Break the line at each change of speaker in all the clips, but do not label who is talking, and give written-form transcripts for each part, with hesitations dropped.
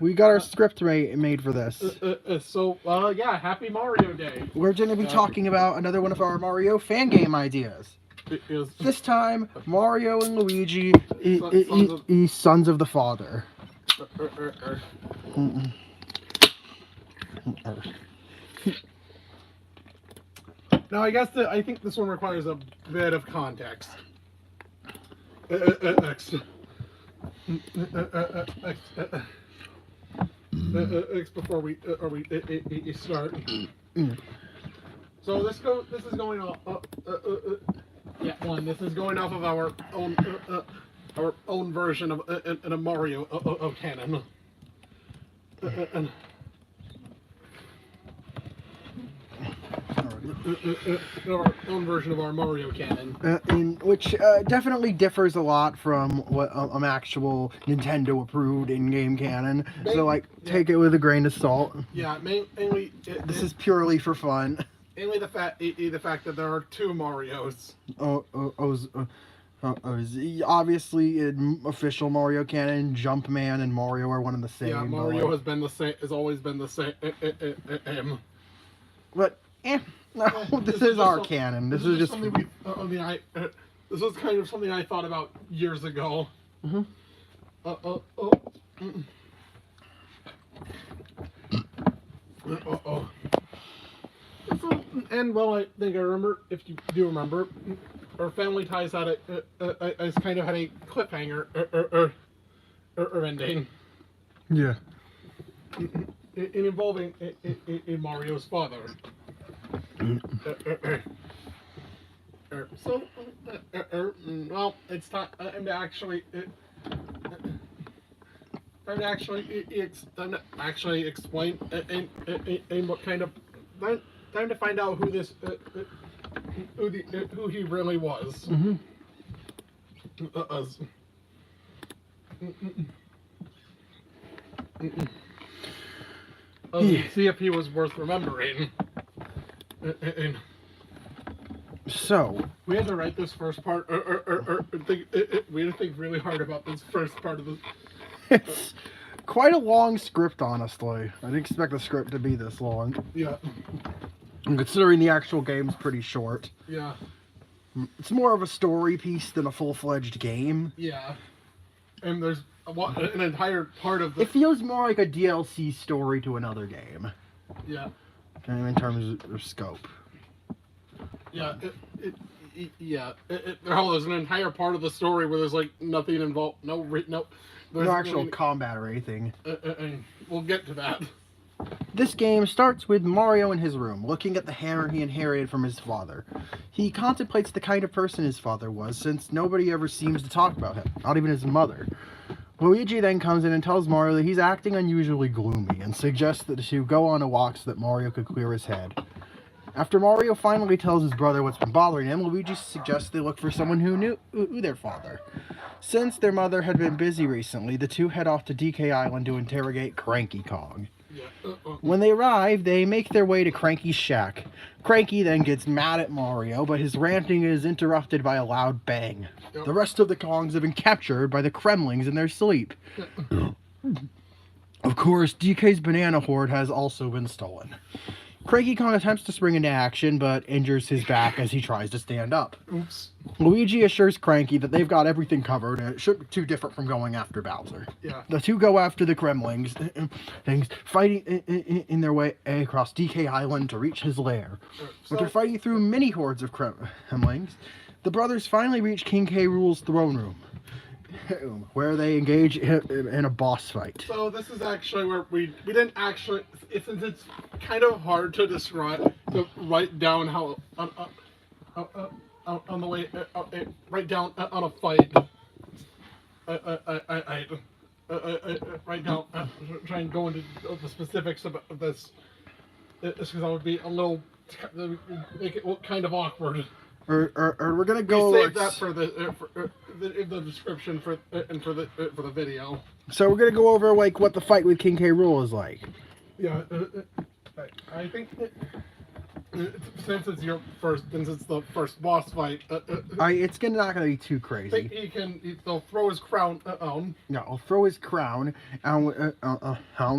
We got our script made for this.
Yeah, happy Mario Day.
We're going to be talking about another one of our Mario fan game ideas. This time, Mario and Luigi, sons of the father.
Now, I think this one requires a bit of context. Before we start. So this is going off. This is going off of our own version of a Mario canon. Our own version of our Mario canon,
which definitely differs a lot from what actual Nintendo approved in-game canon. So take it with a grain of salt.
Yeah, mainly
this is purely for fun.
Mainly the fact that there are two Marios.
Obviously, in official Mario canon, Jumpman and Mario are one and the same.
Yeah, Mario has always been the same.
But no, this is our canon. This is just
something this was kind of something I thought about years ago. And I think I remember, if you do remember, our Family Ties had a kind of had a cliffhanger or ending.
Yeah.
Involving Mario's father. It's time to actually explain and what kind of time to find out who this who he really was. See if he was worth remembering.
So
we had to write this first part, we had to think really hard about this first part of the.
It's quite a long script, honestly. I didn't expect the script to be this long.
Yeah.
And considering the actual game's pretty short.
Yeah.
It's more of a story piece than a full-fledged game.
Yeah. And there's an entire part of the...
It feels more like a DLC story to another game.
Yeah.
In terms of scope.
Yeah. There's an entire part of the story where there's nothing involved. No
actual combat or anything.
And we'll get to that.
This game starts with Mario in his room, looking at the hammer he inherited from his father. He contemplates the kind of person his father was, since nobody ever seems to talk about him, not even his mother. Luigi then comes in and tells Mario that he's acting unusually gloomy, and suggests that to go on a walk so that Mario could clear his head. After Mario finally tells his brother what's been bothering him, Luigi suggests they look for someone who knew their father. Since their mother had been busy recently, the two head off to DK Island to interrogate Cranky Kong. When they arrive, they make their way to Cranky's shack. Cranky then gets mad at Mario, but his ranting is interrupted by a loud bang. The rest of the Kongs have been captured by the Kremlings in their sleep. Of course, DK's banana hoard has also been stolen. Cranky Kong attempts to spring into action, but injures his back as he tries to stand up.
Oops.
Luigi assures Cranky that they've got everything covered, and it shouldn't be too different from going after Bowser.
Yeah.
The two go after the Kremlings, fighting in their way across DK Island to reach his lair. After fighting through many hordes of Kremlings, the brothers finally reach King K. Rool's throne room, where they engage in a boss fight.
So this is actually where we didn't actually, since it's kind of hard to describe, to write down how on the way, write down on a fight. I write down, try and go into the specifics of this, because that would be a little, make it look kind of awkward.
Or we're gonna go.
We save that for the description for the video.
So we're gonna go over what the fight with King K. Rool is like.
Yeah, I think Since it's the first boss fight,
It's not gonna be too crazy.
They'll throw his crown
Yeah, I'll throw his crown and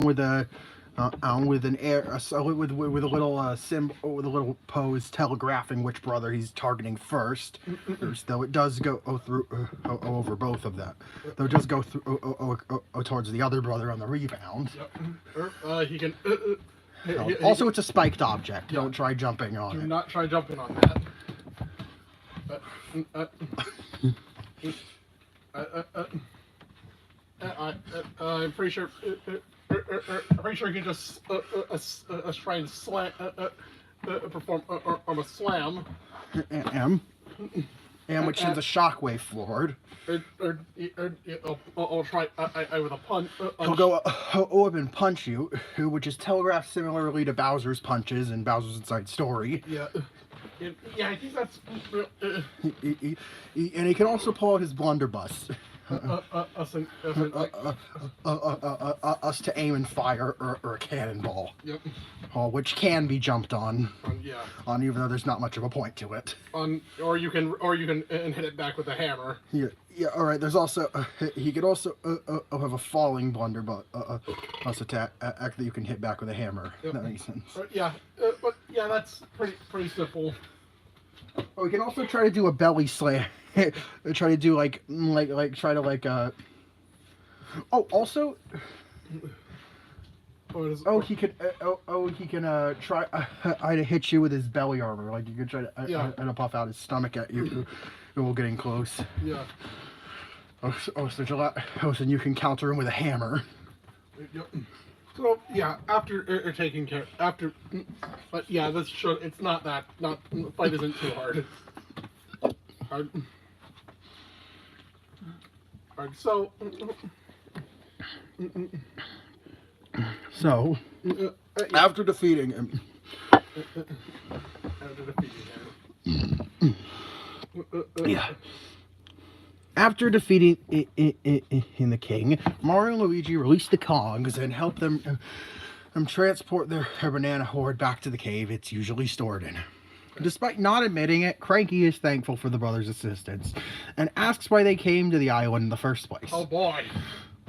with a with an air with a little symbol with a little pose telegraphing which brother he's targeting first. Though it does go through over both of them. Though it does go through towards the other brother on the rebound.
He can.
Also, it's a spiked object.
Yeah.
Don't try jumping on it.
Do not try jumping on that. I'm pretty sure. I'm pretty sure you can just try and slam, perform a slam.
And which sends a shockwave forward.
I'll try with a punch.
He'll go up and punch you, which is telegraphed similarly to Bowser's punches in Bowser's Inside Story.
Yeah. Yeah, I think that's.
And he can also pull out his blunderbuss. Us to aim and fire or a cannonball.
Yep.
Which can be jumped on.
Yeah.
On even though there's not much of a point to it.
Or you can hit it back with a hammer.
Yeah. Yeah. All right. There's also he could also have a falling blunderbuss attack that you can hit back with a hammer.
Yep.
That makes sense.
Yeah. But yeah, that's pretty simple.
Oh, we can also try to do a belly slam. Try to do Oh, also. He can. He can try to hit you with his belly armor. Like you could try to puff out his stomach at you. While getting close.
Yeah.
So you can counter him with a hammer.
Yep. So yeah, after taking care, but yeah, this should. It's not that. The fight isn't too hard. So.
So, after defeating him. Yeah. After defeating the king, Mario and Luigi release the Kongs and help them transport their banana horde back to the cave it's usually stored in. Despite not admitting it, Cranky is thankful for the brothers' assistance and asks why they came to the island in the first place.
Oh boy.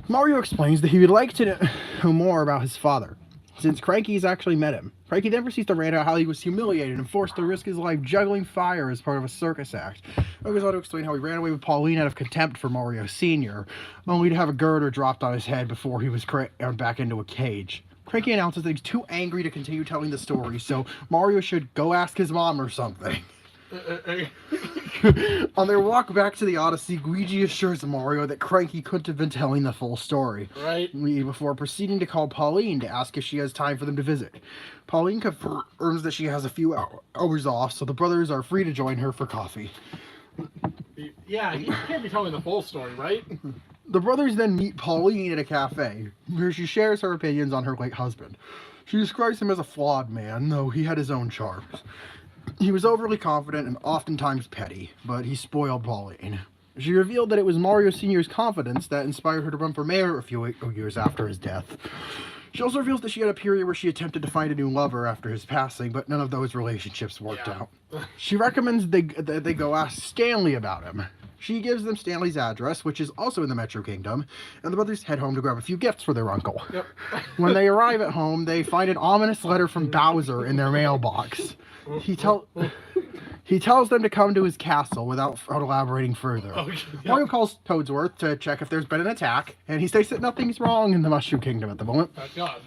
Mario explains that he would like to know more about his father, since Cranky's actually met him. Cranky then proceeds to rant out how he was humiliated and forced to risk his life juggling fire as part of a circus act. He goes on to explain how he ran away with Pauline out of contempt for Mario Sr., only to have a girder dropped on his head before he was back into a cage. Cranky announces that he's too angry to continue telling the story, so Mario should go ask his mom or something. On their walk back to the Odyssey, Luigi assures Mario that Cranky couldn't have been telling the full story.
Right.
Before proceeding to call Pauline to ask if she has time for them to visit. Pauline confirms that she has a few hours off, so the brothers are free to join her for coffee.
Yeah, you can't be telling the full story, right?
The brothers then meet Pauline at a cafe, where she shares her opinions on her late husband. She describes him as a flawed man, though he had his own charms. He was overly confident and oftentimes petty, but he spoiled Pauline. She revealed that it was Mario Sr.'s confidence that inspired her to run for mayor a few years after his death. She also reveals that she had a period where she attempted to find a new lover after his passing, but none of those relationships worked out. She recommends they go ask Stanley about him. She gives them Stanley's address, which is also in the Metro Kingdom, and the brothers head home to grab a few gifts for their uncle.
Yep.
When they arrive at home, they find an ominous letter from Bowser in their mailbox. He tells them to come to his castle without elaborating further.
Oh, yeah.
Mario calls Toadsworth to check if there's been an attack, and he states that nothing's wrong in the Mushroom Kingdom at the moment.
Thank God.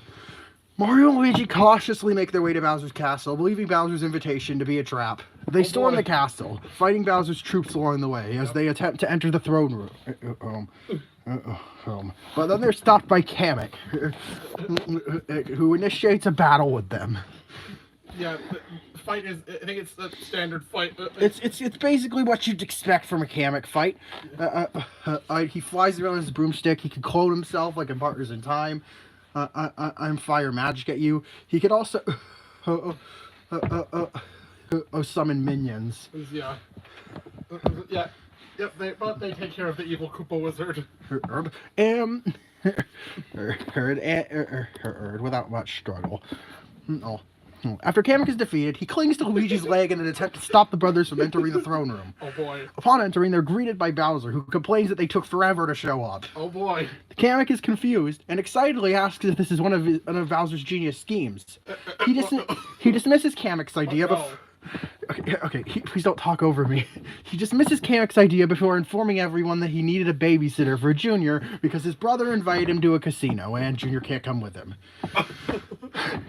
Mario and Luigi cautiously make their way to Bowser's castle, believing Bowser's invitation to be a trap. They storm the castle, fighting Bowser's troops along the way as they attempt to enter the throne room. But then they're stopped by Kamek, who initiates a battle with them.
Yeah, the fight is. I think it's a standard fight.
It's basically what you'd expect from a Kamek fight. He flies around his broomstick. He can clone himself like in Partners in Time. I'm fire magic at you. He could also summon minions.
Yeah. Yeah. Yep. They take care of the evil Koopa wizard.
Without much struggle. Oh. After Kamek is defeated, he clings to Luigi's leg in an attempt to stop the brothers from entering the throne room.
Oh boy.
Upon entering, they're greeted by Bowser, who complains that they took forever to show up.
Oh boy.
Kamek is confused and excitedly asks if this is one of Bowser's genius schemes. He dismisses Kamek's idea before... Okay, please don't talk over me. He dismisses Kamek's idea before informing everyone that he needed a babysitter for Junior because his brother invited him to a casino and Junior can't come with him.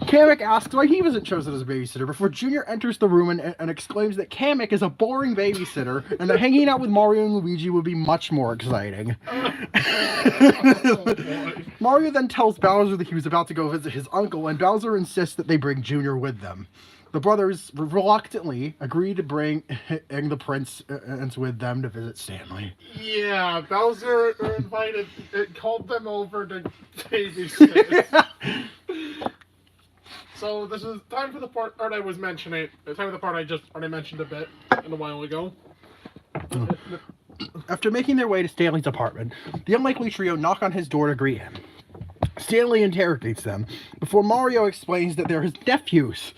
Kamek asks why he wasn't chosen as a babysitter before Junior enters the room and exclaims that Kamek is a boring babysitter and that hanging out with Mario and Luigi would be much more exciting. Mario then tells Bowser that he was about to go visit his uncle, and Bowser insists that they bring Junior with them. The brothers reluctantly agree to bring the prince with them to visit Stanley.
Yeah, Bowser called them over to babysit. So this is time for the part I was mentioning. Time for the part I just already mentioned a bit a while ago.
After making their way to Stanley's apartment, the unlikely trio knock on his door to greet him. Stanley interrogates them before Mario explains that they're his nephews.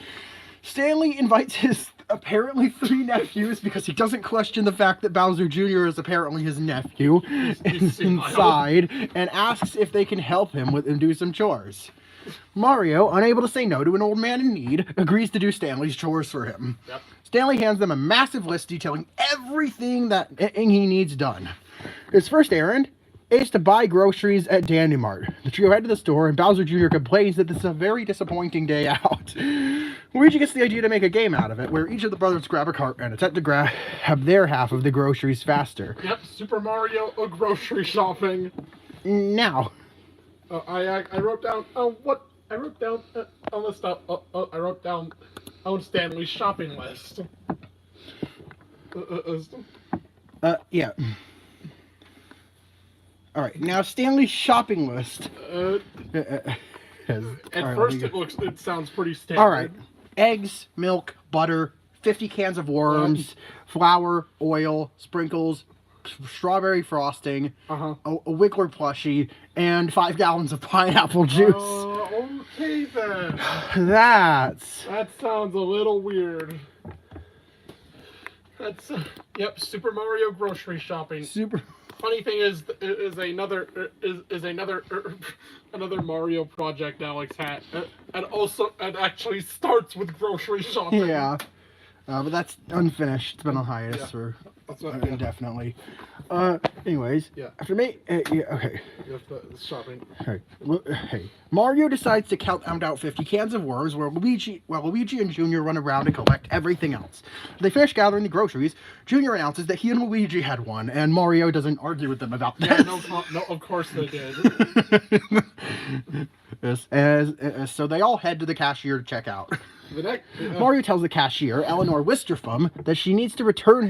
Stanley invites his apparently 3 nephews because he doesn't question the fact that Bowser Jr. is apparently his nephew inside and asks if they can help him and do some chores. Mario, unable to say no to an old man in need, agrees to do Stanley's chores for him. Yep. Stanley hands them a massive list detailing everything that he needs done. His first errand is to buy groceries at Dandy Mart. The trio head to the store, and Bowser Jr. complains that this is a very disappointing day out. Luigi gets the idea to make a game out of it, where each of the brothers grab a cart and attempt to grab their half of the groceries faster.
Yep, Super Mario grocery shopping.
Now.
I wrote down what I wrote down a list up. I wrote down Stanley's shopping list.
Yeah. All right, now Stanley's shopping list.
At first, it sounds pretty standard.
All right, eggs, milk, butter, 50 cans of worms, flour, oil, sprinkles, strawberry frosting, a Wiggler plushie, and 5 gallons of pineapple juice.
Okay then.
That
sounds a little weird. That's Super Mario grocery shopping. Funny thing is another Mario project Alex had, and actually starts with grocery shopping.
Yeah, but that's unfinished. It's been on hiatus for indefinitely. Anyways, after me, okay.
Shopping.
Hey, Mario decides to count out 50 cans of worms, while Luigi and Junior run around and collect everything else. They finish gathering the groceries. Junior announces that he and Luigi had one, and Mario doesn't argue with them about that.
Yeah, no, of course they did.
Yes, so they all head to the cashier to check out. Mario tells the cashier, Eleanor Wisterfum, that she needs to return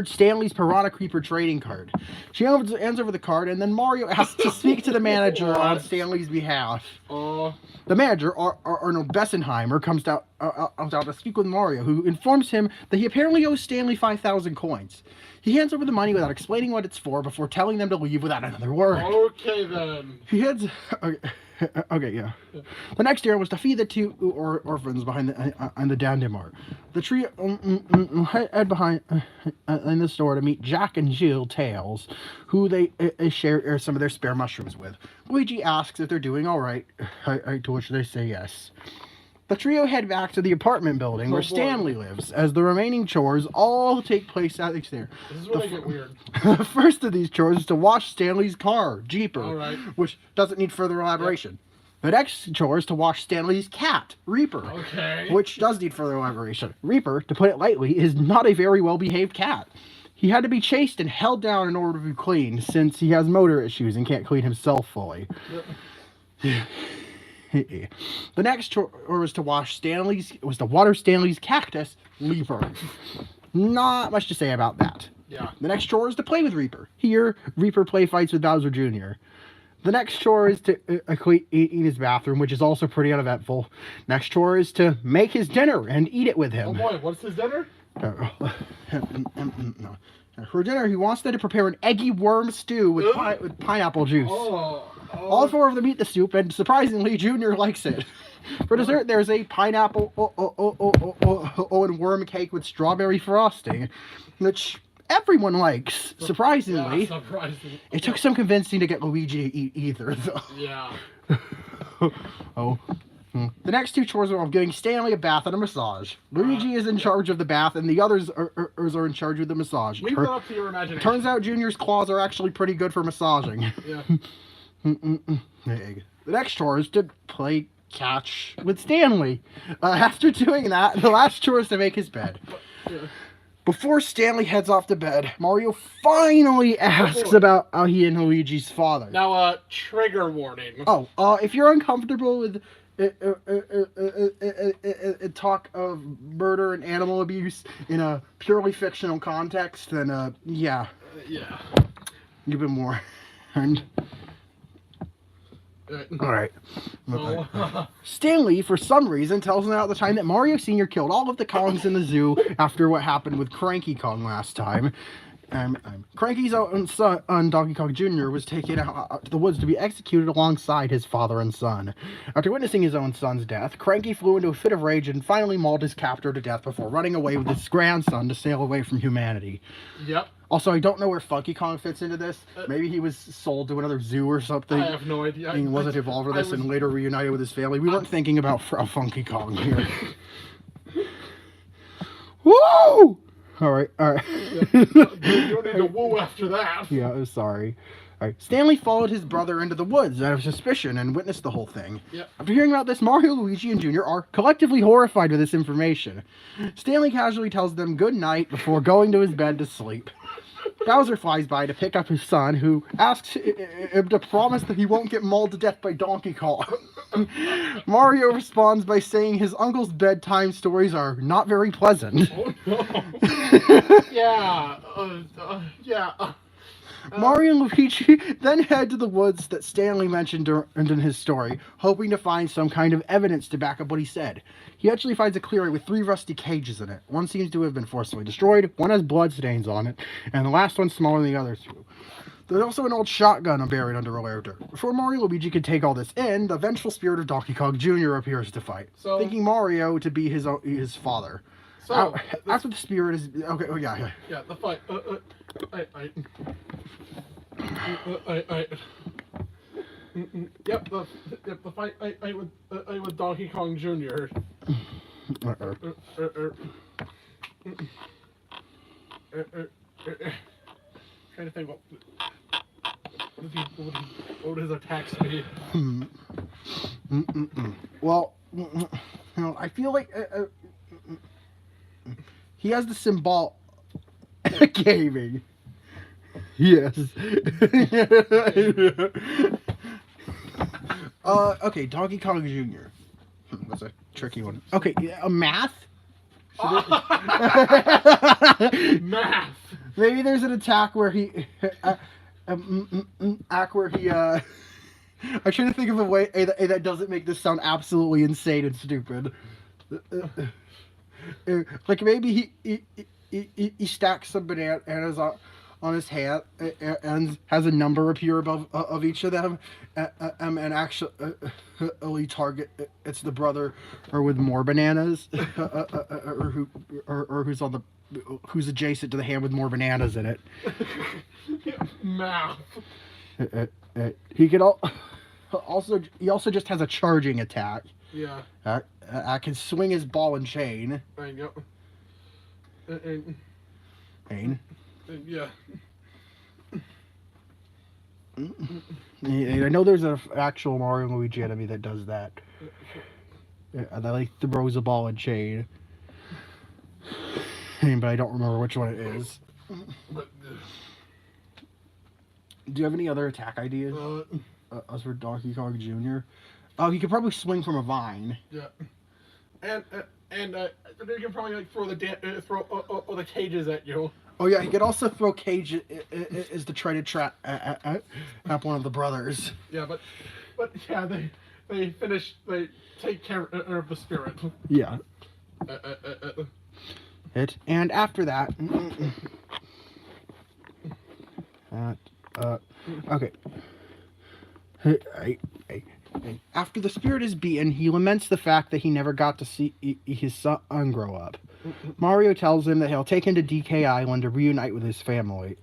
Stanley's Piranha Creeper trading card. She hands over the card, and then Mario asks to speak to the manager on Stanley's behalf. The manager, Arnold Bessenheimer, comes out to speak with Mario, who informs him that he apparently owes Stanley 5,000 coins. He hands over the money without explaining what it's for before telling them to leave without another word.
Okay, then.
He heads... Okay, yeah. The next errand was to feed the 2 orphans behind the Dandy Mart. The trio head behind in the store to meet Jack and Jill Tails, who they share some of their spare mushrooms with. Luigi asks if they're doing all right, to which they say yes. The trio head back to the apartment building where Stanley lives, as the remaining chores all take place out there.
This is where they get weird.
The first of these chores is to wash Stanley's car, Jeeper, which doesn't need further elaboration. Yep. The next chore is to wash Stanley's cat, Reaper, which does need further elaboration. Reaper, to put it lightly, is not a very well-behaved cat. He had to be chased and held down in order to be cleaned, since he has motor issues and can't clean himself fully. Yeah. The next chore was to water Stanley's cactus, Leaper. Not much to say about that.
Yeah.
The next chore is to play with Reaper. Here, Reaper play fights with Bowser Jr. The next chore is to eat his bathroom, which is also pretty uneventful. Next chore is to make his dinner and eat it with him.
Oh boy, what's his dinner?
No. For dinner, he wants them to prepare an eggy worm stew with pineapple juice. All 4 of them eat the soup, and surprisingly, Junior likes it. For dessert, there's a pineapple and worm cake with strawberry frosting, which everyone likes. Surprisingly,
Yeah, surprisingly.
it took some convincing to get Luigi to eat either, though.
Yeah.
Oh. The next two chores are giving Stanley a bath and a massage. Luigi is in charge of the bath, and the others are in charge of the massage.
Leave that up to your imagination.
Turns out Junior's claws are actually pretty good for massaging.
Yeah.
The next chore is to play catch with Stanley. After doing that, the last chore is to make his bed.
Yeah.
Before Stanley heads off to bed, Mario finally asks about he and Luigi's father.
Now, trigger warning.
Oh, if you're uncomfortable with talk of murder and animal abuse in a purely fictional context, then yeah.
Yeah.
You've been warned. All right.
So,
Stanley, for some reason, tells him at the time that Mario Sr. killed all of the Kongs in the zoo after what happened with Cranky Kong last time. Cranky's own son, Donkey Kong Jr., was taken out to the woods to be executed alongside his father and son. After witnessing his own son's death, Cranky flew into a fit of rage and finally mauled his captor to death before running away with his grandson to sail away from humanity.
Yep.
Also, I don't know where Funky Kong fits into this. Maybe he was sold to another zoo or something.
I have no idea.
He wasn't involved with this and later reunited with his family. We weren't thinking about Funky Kong here. Woo! All right.
You don't need to woo after that.
Yeah, I'm sorry. All right. Stanley followed his brother into the woods out of suspicion and witnessed the whole thing.
Yep.
After hearing about this, Mario, Luigi, and Junior are collectively horrified with this information. Stanley casually tells them good night before going to his bed to sleep. Bowser flies by to pick up his son, who asks him to promise that he won't get mauled to death by Donkey Kong. Mario responds by saying his uncle's bedtime stories are not very pleasant.
Oh, no. Yeah.
Mario and Luigi then head to the woods that Stanley mentioned in his story, hoping to find some kind of evidence to back up what he said. He actually finds a clearing with 3 rusty cages in it. One seems to have been forcibly destroyed, one has blood stains on it, and the last one's smaller than the other two. There's also an old shotgun buried under a layer of dirt. Before Mario and Luigi could take all this in, the vengeful spirit of Donkey Kong Jr. appears to fight, thinking Mario to be his father. So, after the spirit is... Okay, oh yeah.
Yeah, the fight. Yep, the fight I with Donkey Kong Jr. Trying to think what would his attacks be?
Well, I feel like he has the symbol gaming. Yes. Okay, Donkey Kong Jr. That's a tricky one. Okay, math?
Math!
Maybe there's an attack where he... I'm trying to think of a way that doesn't make this sound absolutely insane and stupid. Like maybe he stacks some bananas on his hand and has a number appear above of each of them, and actually target it's the brother or with more bananas, or who's adjacent to the hand with more bananas in it.
Math.
He could he also just has a charging attack.
Yeah.
I can swing his ball and chain.
There you go.
Chain.
Yeah.
I know there's an actual Mario and Luigi enemy that does that. And that throws a ball and chain. But I don't remember which one it is. Do you have any other attack ideas? As for Donkey Kong Jr.? Oh, he could probably swing from a vine.
Yeah. And you can probably throw the cages at you.
Oh yeah, he could also throw cages is to try to trap one of the brothers.
Yeah, but yeah, they take care of the spirit.
Yeah. And after that, okay. After the spirit is beaten, he laments the fact that he never got to see his son grow up. Mario tells him that he'll take him to DK Island to reunite with his family.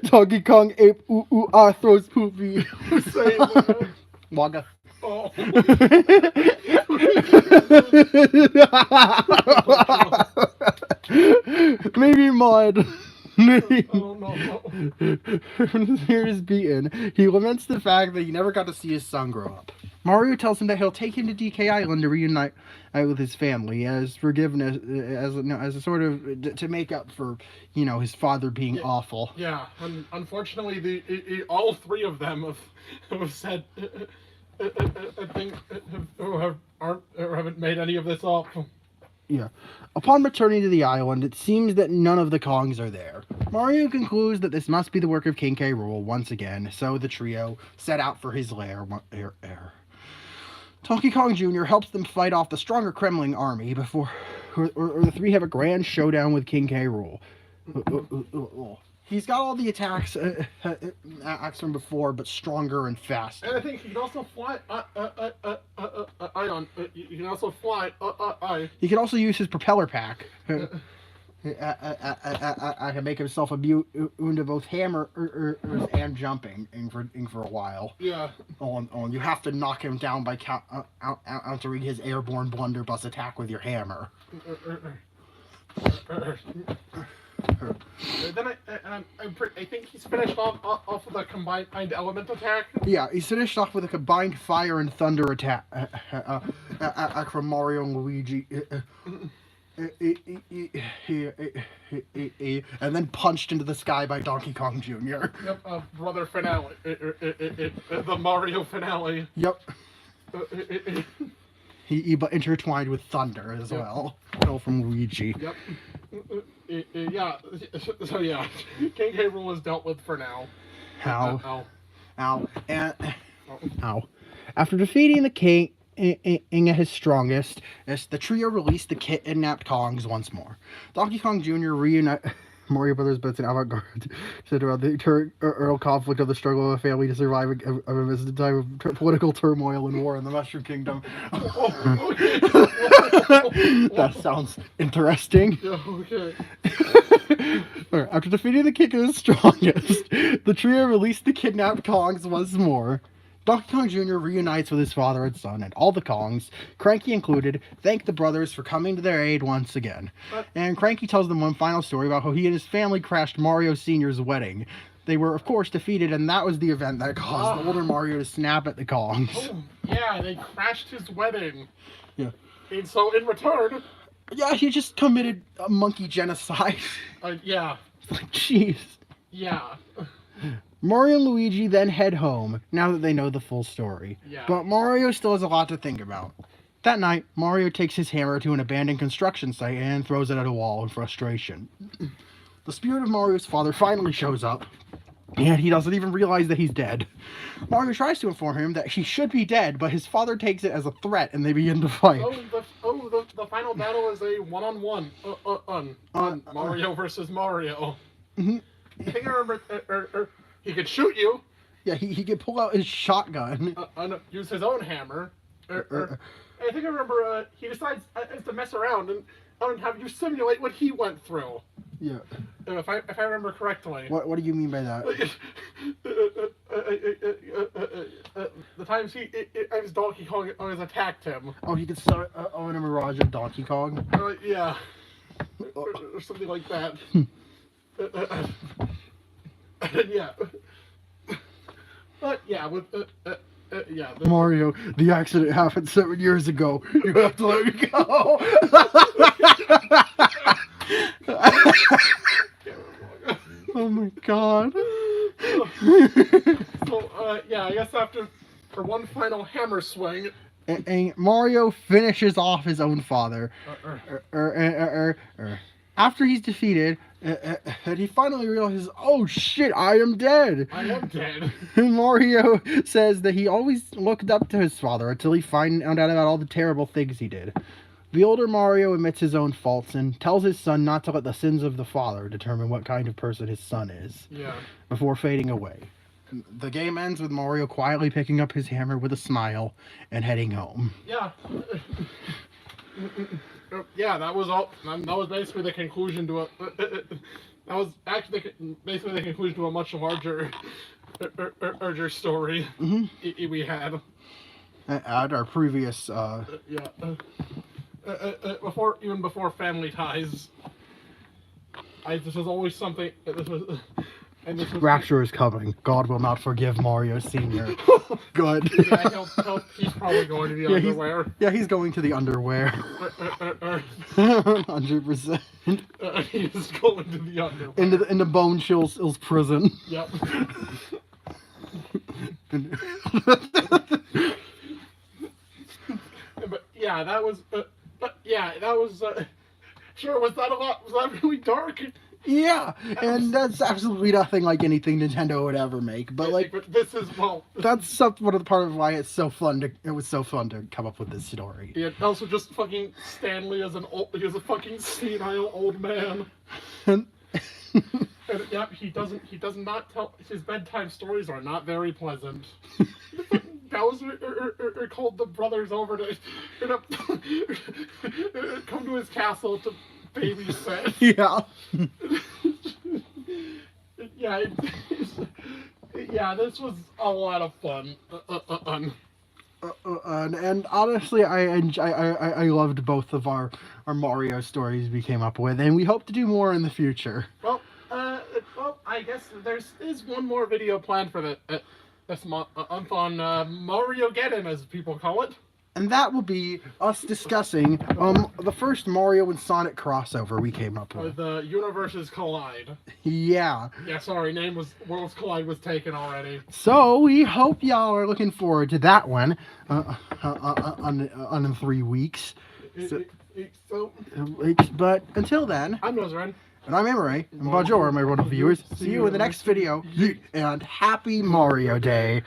Donkey Kong ape throws poopy.
Say that.
Wagga.
Oh.
Maybe mud.
Oh no.
When his spirit is beaten, he laments the fact that he never got to see his son grow up. Mario tells him that he'll take him to DK Island to reunite with his family as forgiveness, as a sort of to make up for his father being awful.
Yeah, and unfortunately, all three of them have said I think haven't made any of this up.
Yeah. Upon returning to the island, it seems that none of the Kongs are there. Mario concludes that this must be the work of King K. Rool once again, so the trio set out for his lair. Donkey Kong Jr. helps them fight off the stronger Kremling army before the three have a grand showdown with King K. Rool. He's got all the attacks from before, but stronger and faster.
And I think he can also fly. He can also fly.
He can also use his propeller pack. I can make himself immune to both hammer and jumping for a while.
Yeah.
You have to knock him down by countering his airborne blunderbuss attack with your hammer.
Then I think he's finished off with a combined element attack.
Yeah, he's finished off with a combined fire and thunder attack from Mario and Luigi. And then punched into the sky by Donkey Kong Jr.
Yep, brother finale. The Mario finale.
Yep. He but intertwined with thunder as well. All from Luigi.
Yep. Yeah. So yeah, King K. Rool is dealt with for now.
Ow. After defeating the king at his strongest, the trio released the kidnapped Kongs once more. Donkey Kong Jr. reunite Mario Brothers, but it's an avant-garde centered around the eternal conflict of the struggle of a family to survive a revisited time of political turmoil and war in the Mushroom Kingdom. That sounds interesting.
Okay.
After defeating the king at his strongest, the trio released the kidnapped Kongs once more. Donkey Kong Jr. reunites with his father and son, and all the Kongs, Cranky included, thank the brothers for coming to their aid once again. And Cranky tells them one final story about how he and his family crashed Mario Sr.'s wedding. They were, of course, defeated, and that was the event that caused the older Mario to snap at the Kongs.
Oh, yeah, they crashed his wedding.
Yeah.
And so, in return...
Yeah, he just committed a monkey genocide.
Yeah.
Like, jeez.
Yeah.
Mario and Luigi then head home, now that they know the full story.
Yeah.
But Mario still has a lot to think about. That night, Mario takes his hammer to an abandoned construction site and throws it at a wall in frustration. The spirit of Mario's father finally shows up, and he doesn't even realize that he's dead. Mario tries to inform him that he should be dead, but his father takes it as a threat, and they begin to fight.
The final battle is a one-on-one. Mario versus Mario.
Mm-hmm.
I think I remember... he could shoot you.
Yeah, he could pull out his shotgun.
Use his own hammer. I think I remember he decides to mess around and have you simulate what he went through.
Yeah.
If I remember correctly.
What do you mean by that?
The times as Donkey Kong always attacked him.
Oh, he could start in a mirage of Donkey Kong?
Yeah. Or something like that. Yeah. But yeah, with yeah.
Mario, the accident happened 7 years ago. You have to let me go. Oh my god.
So yeah, I guess after one final hammer swing.
And Mario finishes off his own father. After he's defeated, and he finally realizes, oh shit, I am dead.
I am dead.
And Mario says that he always looked up to his father until he found out about all the terrible things he did. The older Mario admits his own faults and tells his son not to let the sins of the father determine what kind of person his son is.
Yeah.
Before fading away. The game ends with Mario quietly picking up his hammer with a smile and heading home.
Yeah. Yeah, that was all. That was basically the conclusion to a. That was actually basically the conclusion to a much larger story we had.
At our previous.
Yeah. Before Family Ties. This was always something. This was.
Rapture is coming. God will not forgive Mario Sr. Good.
Yeah, he's probably going to the underwear.
He's going to the underwear. 100%.
He's going to the underwear.
In the Bone Chill's prison.
Yep. But yeah, that was. Sure, was that really dark?
Yeah, and that's absolutely nothing like anything Nintendo would ever make. But like,
but this is
that's one of the part of why it was so fun to come up with this story.
Yeah, also just fucking Stanley as a fucking senile old man. And yep, he does not tell his bedtime stories are not very pleasant. Bowser called the brothers over to come to his castle to babysit.
Yeah.
Yeah, this was a lot of fun.
And honestly, I loved both of our Mario stories we came up with, and we hope to do more in the future.
Well, I guess there is one more video planned for this month on Mario Geddon, as people call it.
And that will be us discussing the first Mario and Sonic crossover we came up with.
The universes collide.
Yeah.
Yeah, sorry, Worlds Collide was taken already.
So we hope y'all are looking forward to that one in 3 weeks. But until then,
I'm Nozren.
And I'm Emery. And bonjour, my wonderful viewers. See you in the next video. And happy Mario Day.